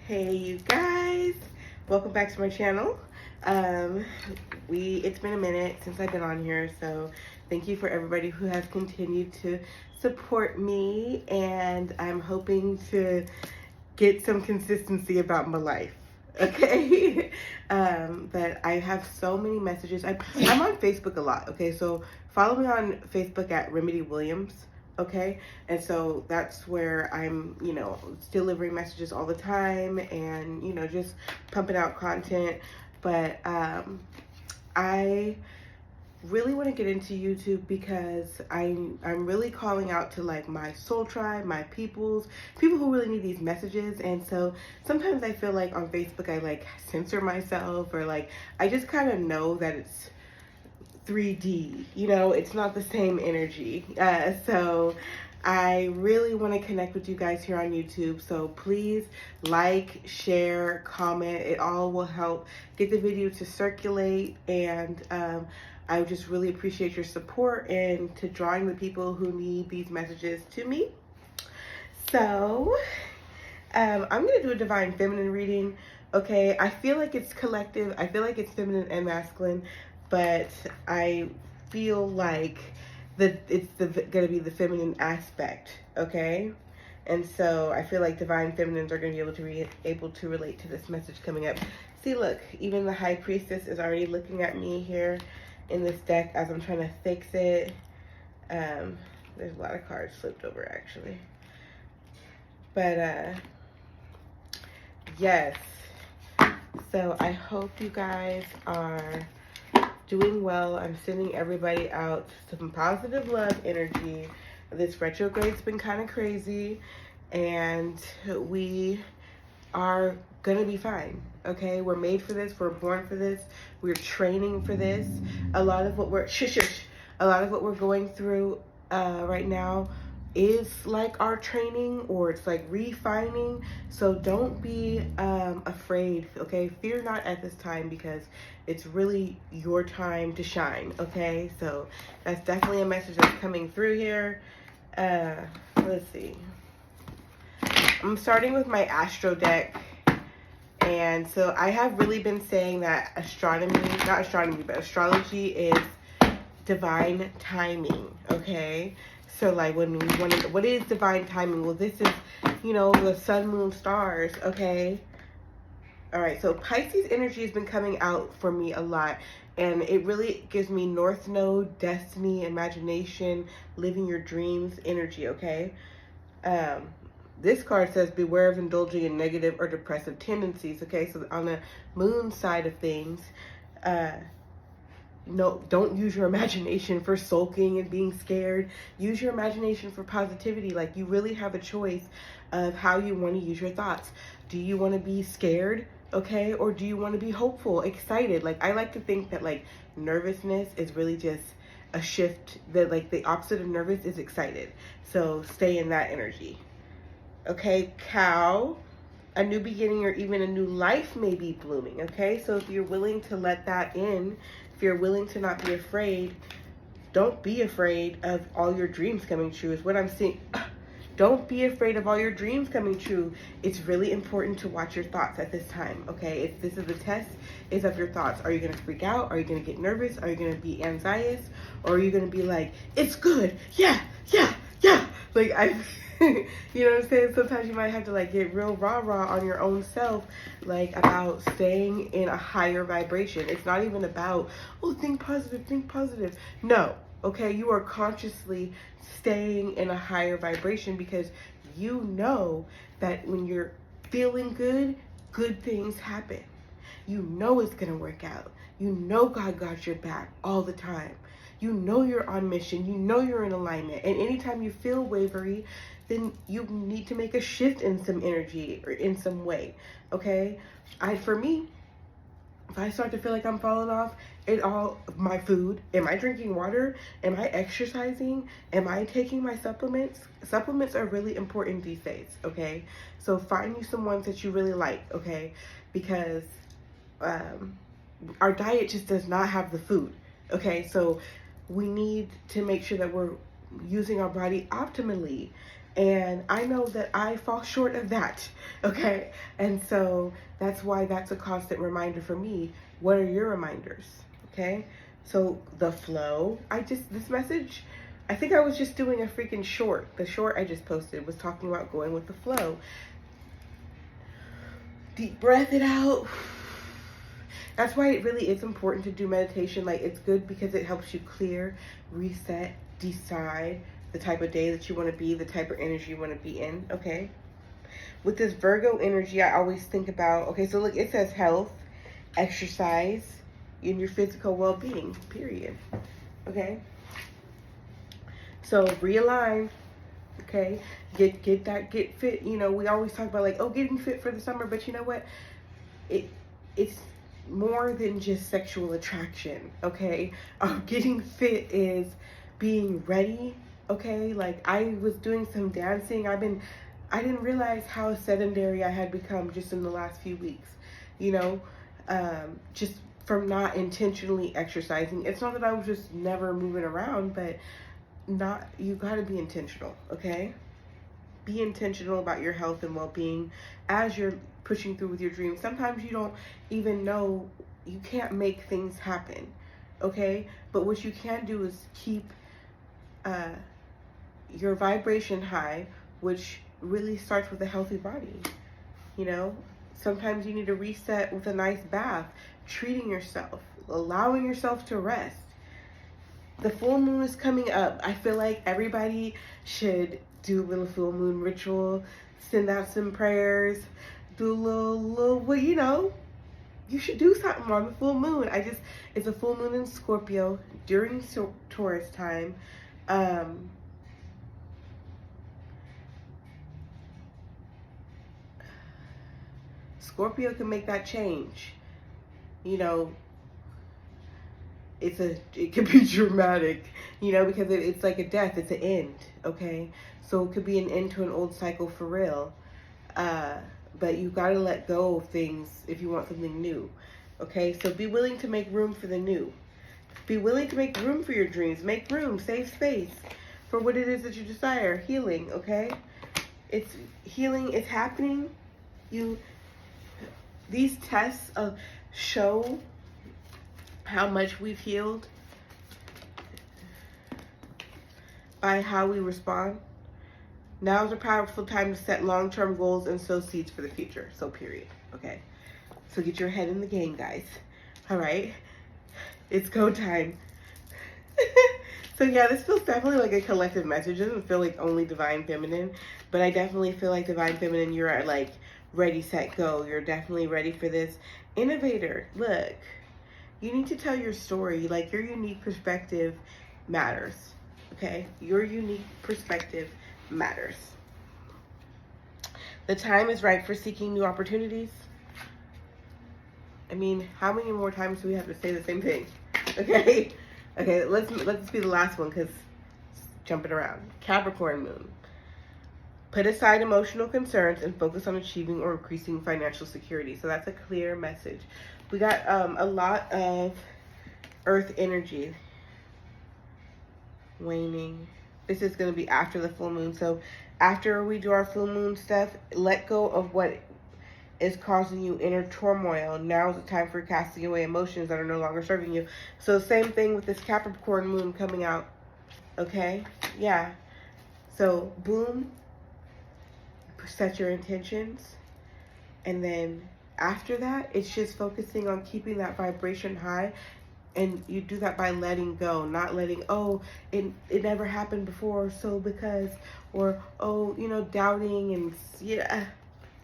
Hey you guys, welcome back to my channel. It's been a minute since I've been on here, so thank you for everybody who has continued to support me, and I'm hoping to get some consistency about my life. Okay. But I have so many messages. I'm on Facebook a lot. Okay, so follow me on Facebook at Remedy Williams. Okay, and so that's where I'm, delivering messages all the time, and just pumping out content. But I really want to get into YouTube because I'm really calling out to like my soul tribe, my people who really need these messages. And so sometimes I feel like on Facebook I like censor myself, or like I just kind of know that it's 3D, it's not the same energy. So I really want to connect with you guys here on YouTube. So please like, share, comment. It all will help get the video to circulate. And I just really appreciate your support and to drawing the people who need these messages to me. So I'm going to do a divine feminine reading. Okay, I feel like it's collective. I feel like it's feminine and masculine, but I feel like it's going to be the feminine aspect, okay? And so I feel like divine feminines are going to be able to relate to this message coming up. See, look, even the high priestess is already looking at me here in this deck as I'm trying to fix it. There's a lot of cards flipped over, actually. But, yes. So I hope you guys are doing well. I'm sending everybody out some positive love energy. This retrograde's been kind of crazy, and we are gonna be fine. Okay, we're made for this. We're born for this. We're training for this. A lot of what we're going through right now is like our training, or it's like refining. So don't be afraid. Okay, fear not at this time, because it's really your time to shine. Okay, so that's definitely a message that's coming through here. Let's see, I'm starting with my astro deck. And so I have really been saying that astrology is divine timing. Okay, so like when we want to, what is divine timing? Well, this is, the sun, moon, stars. Okay. All right. So Pisces energy has been coming out for me a lot, and it really gives me North Node, destiny, imagination, living your dreams energy. Okay. This card says beware of indulging in negative or depressive tendencies. Okay. So on the moon side of things, no, don't use your imagination for sulking and being scared. Use your imagination for positivity. Like, you really have a choice of how you want to use your thoughts. Do you want to be scared, okay? Or do you want to be hopeful, excited? Like, I like to think that, like, nervousness is really just a shift, that, like, the opposite of nervous is excited. So stay in that energy. Okay, cow. A new beginning or even a new life may be blooming, okay? So if you're willing to let that in, if you're willing to not be afraid, don't be afraid of all your dreams coming true is what I'm seeing. Don't be afraid of all your dreams coming true. It's really important to watch your thoughts at this time, okay? If this is a test, is of your thoughts. Are you going to freak out? Are you going to get nervous? Are you going to be anxious? Or are you going to be like, it's good, yeah. Like, you know what I'm saying? Sometimes you might have to like get real rah-rah on your own self, like about staying in a higher vibration. It's not even about, oh, think positive. No, okay? You are consciously staying in a higher vibration, because you know that when you're feeling good, good things happen. You know it's going to work out. You know God got your back all the time. You know you're on mission. You know you're in alignment. And anytime you feel wavery, then you need to make a shift in some energy or in some way, okay? For me, if I start to feel like I'm falling off, my food, am I drinking water? Am I exercising? Am I taking my supplements? Supplements are really important these days, okay? So find you some ones that you really like, okay? Because our diet just does not have the food, okay? So we need to make sure that we're using our body optimally. And I know that I fall short of that, okay? And so that's why that's a constant reminder for me. What are your reminders, okay? So the flow, this message, I think I was just doing a freaking short. The short I just posted was talking about going with the flow. Deep breath it out. That's why it really is important to do meditation. Like, it's good because it helps you clear, reset, decide the type of day that you want to be, the type of energy you want to be in, okay? With this Virgo energy, I always think about, okay, so look, it says health, exercise, and your physical well-being, period, okay? So realign, okay? Get fit. You know, we always talk about like, oh, getting fit for the summer, but you know what? It's more than just sexual attraction, okay? Getting fit is being ready, okay? Like, I was doing some dancing. I didn't realize how sedentary I had become just in the last few weeks, you know? Just from not intentionally exercising. It's not that I was just never moving around, but you gotta be intentional, okay? Be intentional about your health and well-being as you're pushing through with your dreams. Sometimes you don't even know, you can't make things happen, okay? But what you can do is keep your vibration high, which really starts with a healthy body, you know? Sometimes you need to reset with a nice bath, treating yourself, allowing yourself to rest. The full moon is coming up. I feel like everybody should do a little full moon ritual, send out some prayers, do a little, well, you know, you should do something on the full moon. It's a full moon in Scorpio during Taurus time. Scorpio can make that change. You know, it could be dramatic, you know, because it's like a death, it's an end, okay? So it could be an end to an old cycle for real. But you gotta let go of things if you want something new, okay? So be willing to make room for the new. Be willing to make room for your dreams. Make room, save space for what it is that you desire. Healing, okay? It's healing, it's happening. These tests show how much we've healed by how we respond. Now is a powerful time to set long-term goals and sow seeds for the future. So period. Okay. So get your head in the game, guys. All right. It's go time. So yeah, this feels definitely like a collective message. It doesn't feel like only Divine Feminine, but I definitely feel like Divine Feminine, you're at like ready, set, go. You're definitely ready for this. Innovator, look. You need to tell your story. Like, your unique perspective matters, okay? Your unique perspective matters. The time is right for seeking new opportunities. I mean, how many more times do we have to say the same thing? Okay? Okay, let's be the last one because it's jumping around. Capricorn moon. Put aside emotional concerns and focus on achieving or increasing financial security. So that's a clear message. We got a lot of earth energy waning. This is going to be after the full moon. So after we do our full moon stuff, let go of what is causing you inner turmoil. Now is the time for casting away emotions that are no longer serving you. So same thing with this Capricorn moon coming out. Okay? Yeah. So boom. Set your intentions. And then after that, it's just focusing on keeping that vibration high. And you do that by letting go, not letting, oh, it never happened before, so because, or, oh, you know, doubting and, yeah,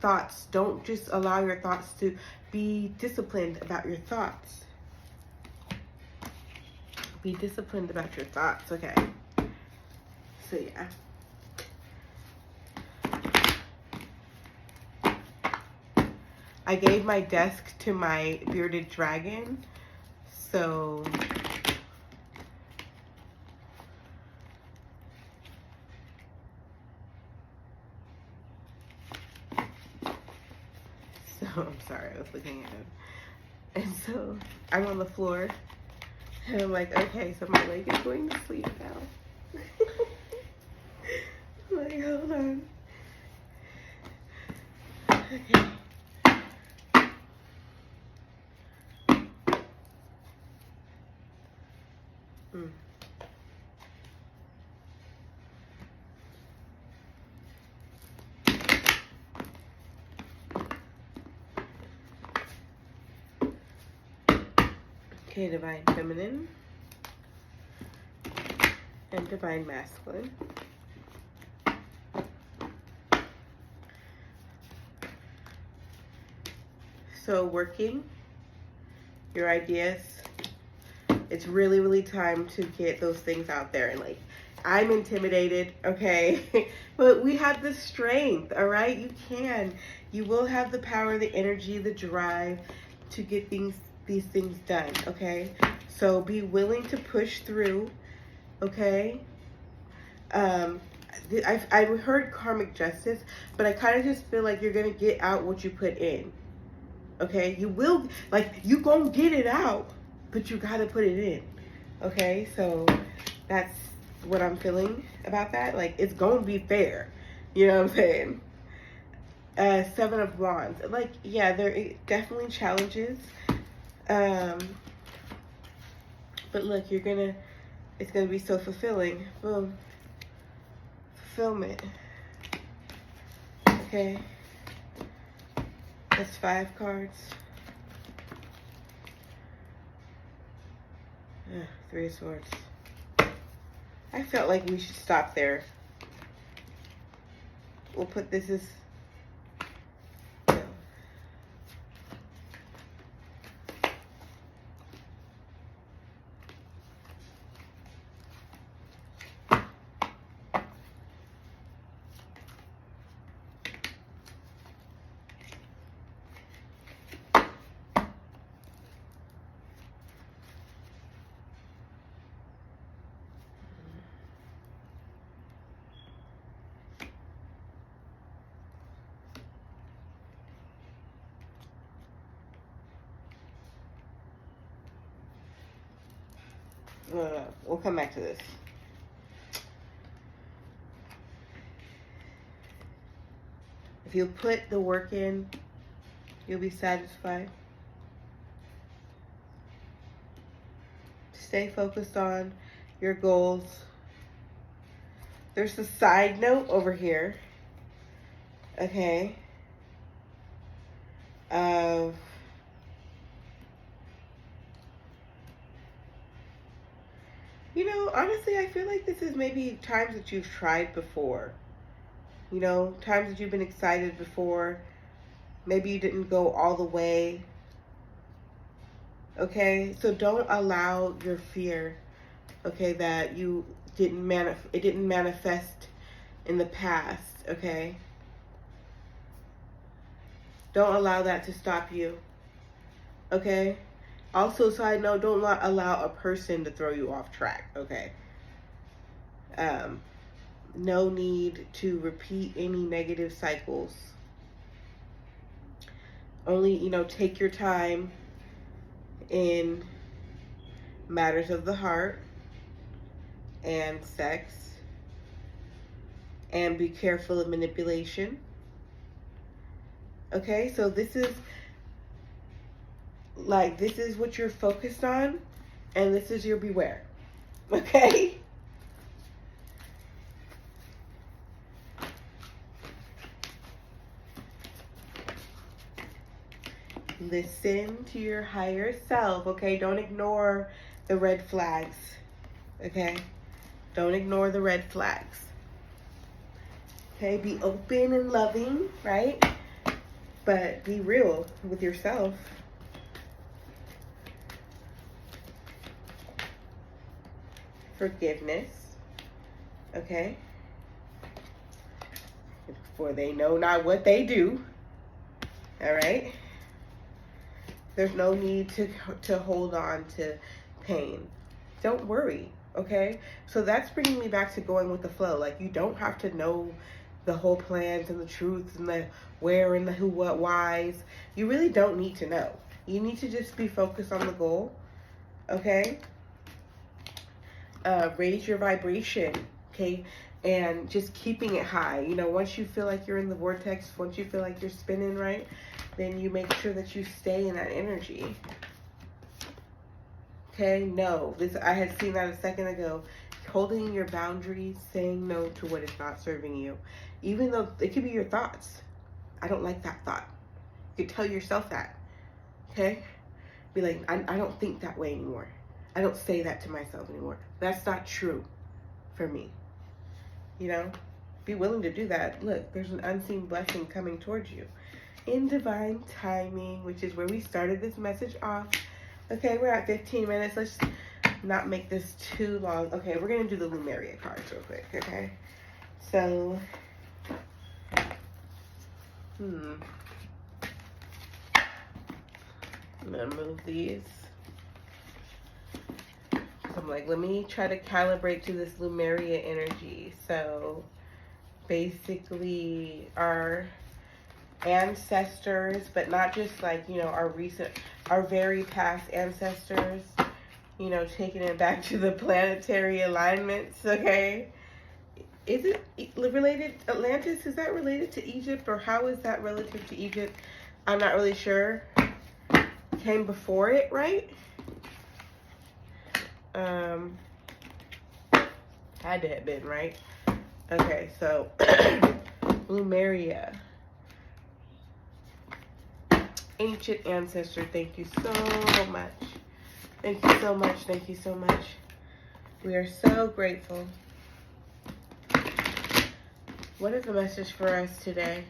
thoughts. Don't just allow your thoughts to be disciplined about your thoughts. Be disciplined about your thoughts, okay? So, yeah. I gave my desk to my bearded dragon, so I'm sorry, I was looking at him. And so I'm on the floor, and I'm like, okay, so my leg is going to sleep now. Like, Okay, hold on. Okay. Okay, Divine Feminine and Divine Masculine. So working your ideas, it's really, really time to get those things out there. And like, I'm intimidated, okay? But we have the strength, all right? You can. You will have the power, the energy, the drive to get these things done, okay? So be willing to push through, okay? I've heard karmic justice, but I kind of just feel like you're going to get out what you put in, okay? You will, like, you gonna get it out, but you got to put it in, okay? So that's what I'm feeling about that. Like, it's gonna be fair, you know what I'm saying? 7 of Wands. Like, yeah, there are definitely challenges, but look, it's gonna be so fulfilling. Boom. Fulfillment. Okay, that's 5 cards. 3 of Swords. I felt like we should stop there. We'll put this as... No. We'll come back to this. If you put the work in, you'll be satisfied. Stay focused on your goals. There's a side note over here, okay, of you know, honestly, I feel like this is maybe times that you've tried before. You know, times that you've been excited before. Maybe you didn't go all the way. Okay, so don't allow your fear, okay, that you it didn't manifest in the past, okay? Don't allow that to stop you, okay? Also, side note, don't allow a person to throw you off track, okay? No need to repeat any negative cycles. Only, you know, take your time in matters of the heart and sex, and be careful of manipulation. Okay, so this is what you're focused on, and this is your beware. Okay? Listen to your higher self, okay? Don't ignore the red flags, okay? Don't ignore the red flags. Okay, be open and loving, right? But be real with yourself. Forgiveness, okay? For they know not what they do, all right? There's no need to hold on to pain. Don't worry, okay? So that's bringing me back to going with the flow. Like, you don't have to know the whole plans and the truths and the where and the who, what, whys. You really don't need to know. You need to just be focused on the goal, okay? Raise your vibration, okay? and just keeping it high. You know, once you feel like you're in the vortex, once you feel like you're spinning right, then you make sure that you stay in that energy. Okay, no, this, I had seen that a second ago. Holding your boundaries, saying no to what is not serving you. Even though it could be your thoughts. I don't like that thought. You could tell yourself that. Okay? Be like, I don't think that way anymore. I don't say that to myself anymore. That's not true for me. You know? Be willing to do that. Look, there's an unseen blessing coming towards you. In divine timing, which is where we started this message off. Okay, we're at 15 minutes. Let's not make this too long. Okay, we're going to do the Lumeria cards real quick, okay? So, I'm going to move these. I'm like, let me try to calibrate to this Lumeria energy. So, basically, our ancestors, but not just like, you know, our very past ancestors, you know, taking it back to the planetary alignments, okay? Is it related, Atlantis, is that related to Egypt, or how is that relative to Egypt? I'm not really sure. Came before it, right? Had to have been, right? Okay, so Lumeria. Ancient ancestor, thank you so much. Thank you so much. Thank you so much. We are so grateful. What is the message for us today?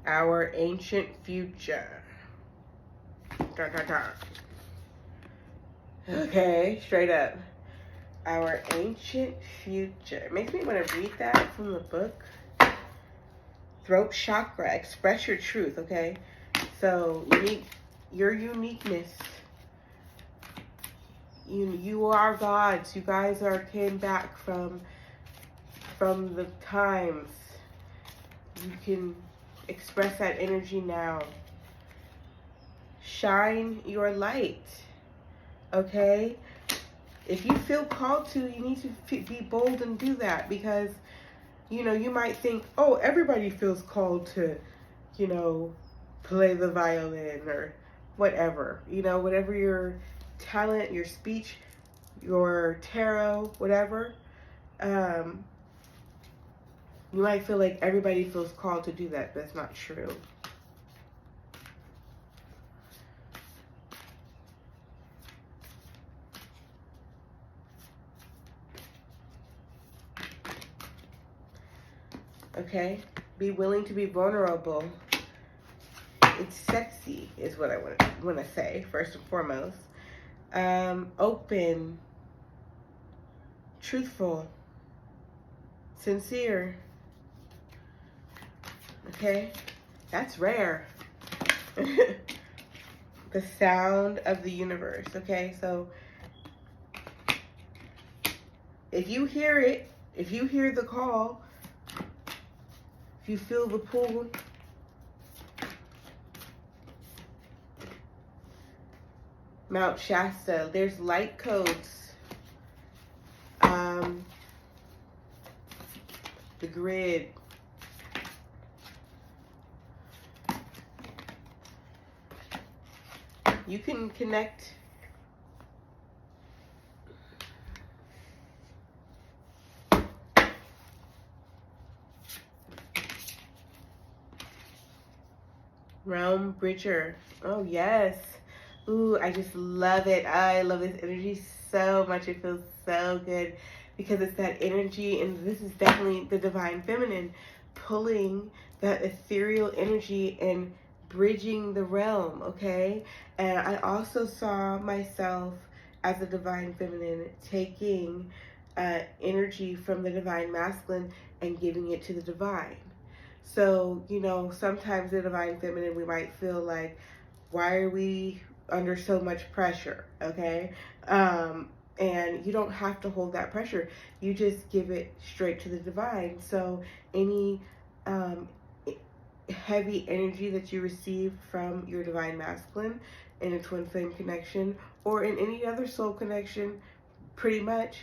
Our ancient future. Da, da, da. Okay, straight up. Our ancient future. Makes me want to read that from the book. Throat chakra. Express your truth, okay? So, your uniqueness. You are gods. You guys came back from the times. You can express that energy now. Shine your light. Okay? If you feel called to, you need to be bold and do that, because, you know, you might think, oh, everybody feels called to, you know, play the violin or whatever. You know, whatever your talent, your speech, your tarot, whatever. You might feel like everybody feels called to do that. That's not true. Okay? Be willing to be vulnerable. It's sexy, is what I want to say, first and foremost. Open, truthful, sincere. Okay? That's rare. The sound of the universe. Okay? So, if you hear it, if you hear the call, if you feel the pull, Mount Shasta, there's light codes. The grid. You can connect. Realm Bridger. Oh, yes. Ooh, I just love it. I love this energy so much. It feels so good because it's that energy, and this is definitely the divine feminine pulling that ethereal energy and bridging the realm, okay? And I also saw myself as a divine feminine taking energy from the divine masculine and giving it to the divine. So, you know, sometimes the divine feminine, we might feel like, why are we under so much pressure, okay? And you don't have to hold that pressure. You just give it straight to the divine. So any heavy energy that you receive from your divine masculine in a twin flame connection or in any other soul connection, pretty much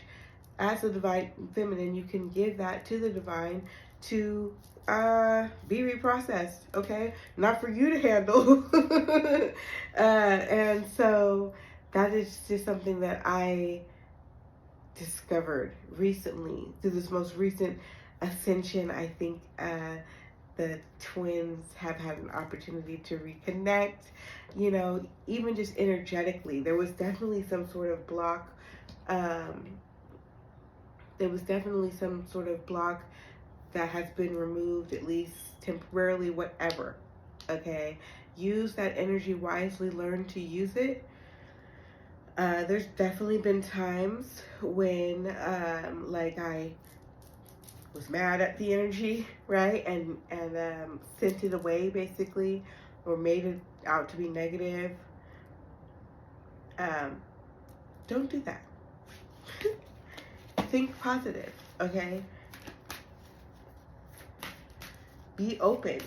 as a divine feminine, you can give that to the divine to be reprocessed, okay? Not for you to handle. And so that is just something that I discovered recently through this most recent ascension. I think the twins have had an opportunity to reconnect, you know, even just energetically. There was definitely some sort of block. There was definitely some sort of block that has been removed, at least temporarily, whatever. Okay? Use that energy wisely, learn to use it. There's definitely been times when, like, I was mad at the energy, right? And sent it away, basically, or made it out to be negative. Don't do that. Think positive, okay? Be open.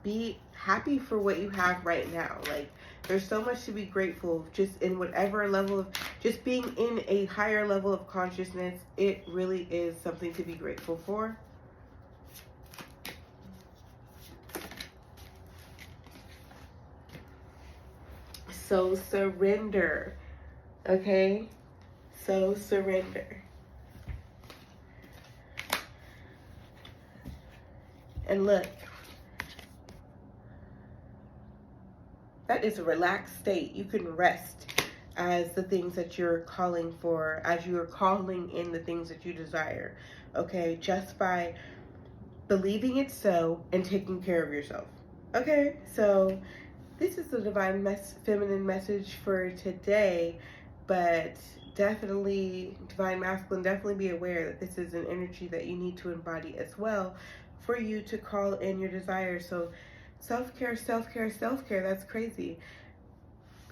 Be happy for what you have right now. Like, there's so much to be grateful just in whatever level of, just being in a higher level of consciousness. It really is something to be grateful for. So surrender, okay? So surrender. And look, that is a relaxed state. You can rest as the things that you're calling for, as you are calling in the things that you desire, okay? Just by believing it so and taking care of yourself, okay? So this is the divine feminine message for today, but definitely, divine masculine, definitely be aware that this is an energy that you need to embody as well for you to call in your desires. So self-care, self-care, self-care, that's crazy.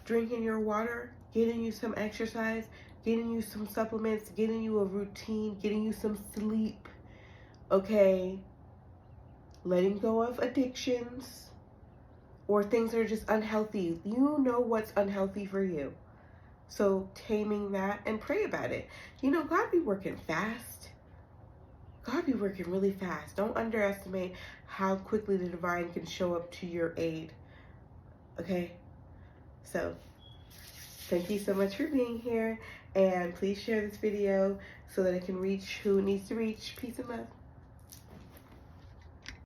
Drinking your water, getting you some exercise, getting you some supplements, getting you a routine, getting you some sleep, okay? Letting go of addictions or things that are just unhealthy. You know what's unhealthy for you. So taming that and pray about it. You know, God be working fast. God be working really fast. Don't underestimate how quickly the divine can show up to your aid. Okay? So, thank you so much for being here. And please share this video so that it can reach who it needs to reach. Peace and love.